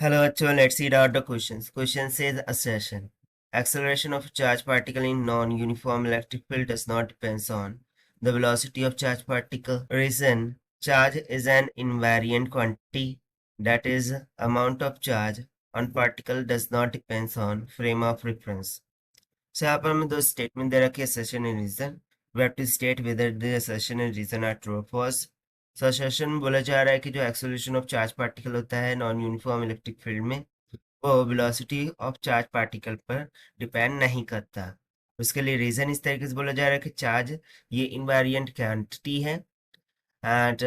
Hello, actual. Let's read out the questions. Question says assertion. Acceleration of a charged particle in non-uniform electric field does not depend on the velocity of charged particle. Reason: charge is an invariant quantity, that is, amount of charge on particle does not depend on frame of reference. So यहाँ पर हमें दो statement दे रखी है, assertion and reason. We have to state whether the assertion and reason are true or false. So assertion में बोला जा रहा है कि जो acceleration of charge particle होता है नॉन यूनिफॉर्म इलेक्ट्रिक फील्ड में, वो वेलोसिटी ऑफ चार्ज पार्टिकल पर डिपेंड नहीं करता। उसके लिए रीजन इस तरीके से बोला जा रहा है कि चार्ज ये इनवेरिएंट क्वांटिटी है and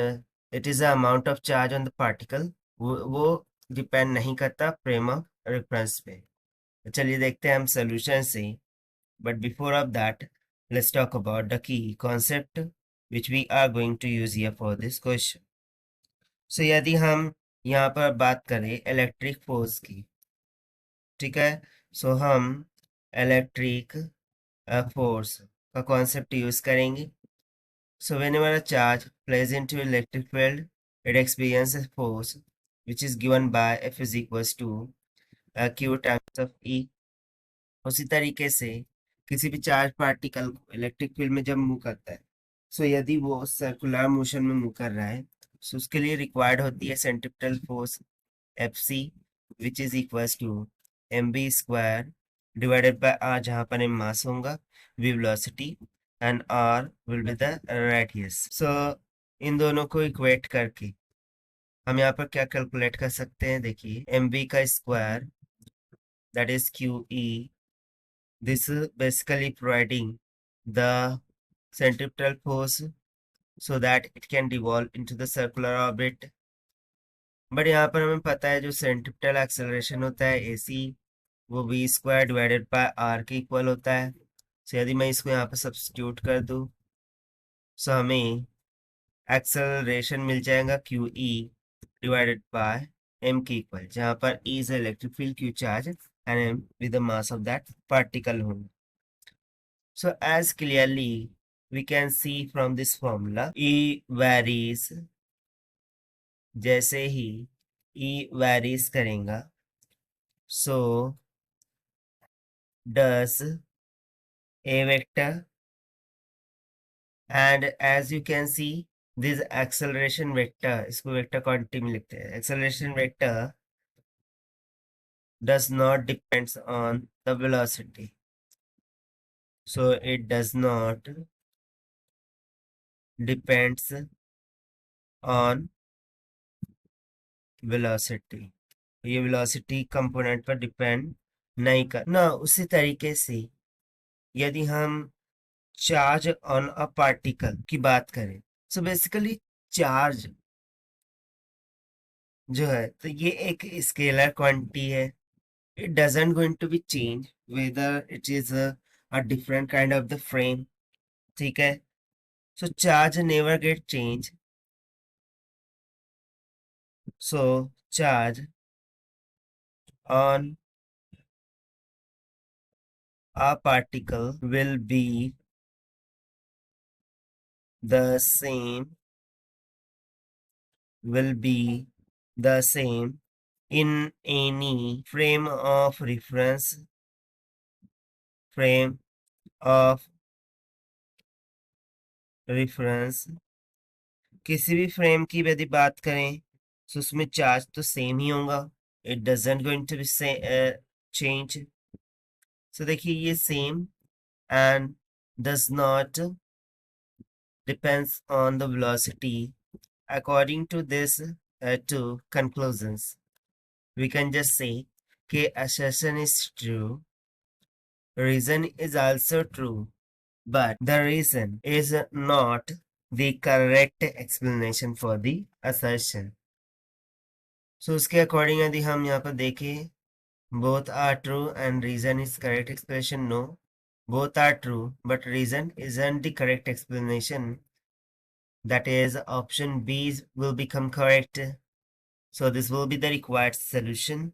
it is the amount of charge on the particle, वो डिपेंड नहीं करता फ्रेम ऑफ रेफरेंस पे। तो चलिए देखते हैं हम सोल्यूशन से, but before of that let's talk about the key concept which we are going to use here for this question. So यदि हम यहाँ पर बात करें इलेक्ट्रिक फोर्स की, ठीक है, सो हम इलेक्ट्रिक फोर्स का कॉन्सेप्ट यूज करेंगे। सो whenever a charge plays into electric field, it experiences force which is given by F is equals to Q times of E. उसी तरीके से किसी भी चार्ज पार्टिकल को इलेक्ट्रिक फील्ड में जब मूव करता है, सो यदि वो सर्कुलर मोशन में मूव कर रहा है, सो उसके लिए रिक्वायर्ड होती है centripetal force Fc which is equals to mv square divided by r, जहां पर m मास होगा, v velocity and r will be the radius. So इन दोनों को इक्वेट करके हम यहाँ पर क्या कैलकुलेट कर सकते हैं, देखिए mv का square that is qe, this is basically providing the centripetal force so that it can revolve into the circular orbit। But यहाँ पर हमें पता है जो सेंट्रिपेटल एक्सेलरेशन होता है AC, वो v square divided by r के इक्वल होता है। सो यदि मैं इसको यहाँ पर सब्स्टिट्यूट कर दूँ, सो हमें एक्सेलरेशन मिल जाएगा QE डिवाइडेड बाय m के इक्वल, जहाँ पर E is electric field, Q charge and m with the mass of that particle होगा। So as clearly we can see from this formula, E varies, जैसे ही E varies करेगा, so does A vector, and as you can see this acceleration vector, इसको vector quantity में लिखते हैं, acceleration vector does not depends on the velocity, so it does not depends on velocity, ये velocity component पर depend नहीं कर ना। उसी तरीके से यदि हम चार्ज ऑन अ पार्टिकल की बात करें, सो बेसिकली चार्ज जो है, तो ये एक स्केलर क्वांटिटी है। It doesn't going to be change whether it is a different kind of the frame, ठीक है। So charge never get change, so charge on a particle will be the same, in any frame of reference, किसी भी frame की यदि बात करें तो उसमें चार्ज तो सेम ही होगा, it doesn't going to be change. So देखिए ये same and does not depends on the velocity. According to this two conclusions, we can just say K assertion is true, reason is also true, but the reason is not the correct explanation for the assertion. So उसके according यदि हम यहाँ पर देखें, both are true and reason is correct explanation, no, both are true but reason isn't the correct explanation, that is option B will become correct. So this will be the required solution.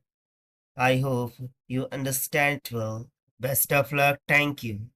I hope you understand it well. Best of luck. Thank you.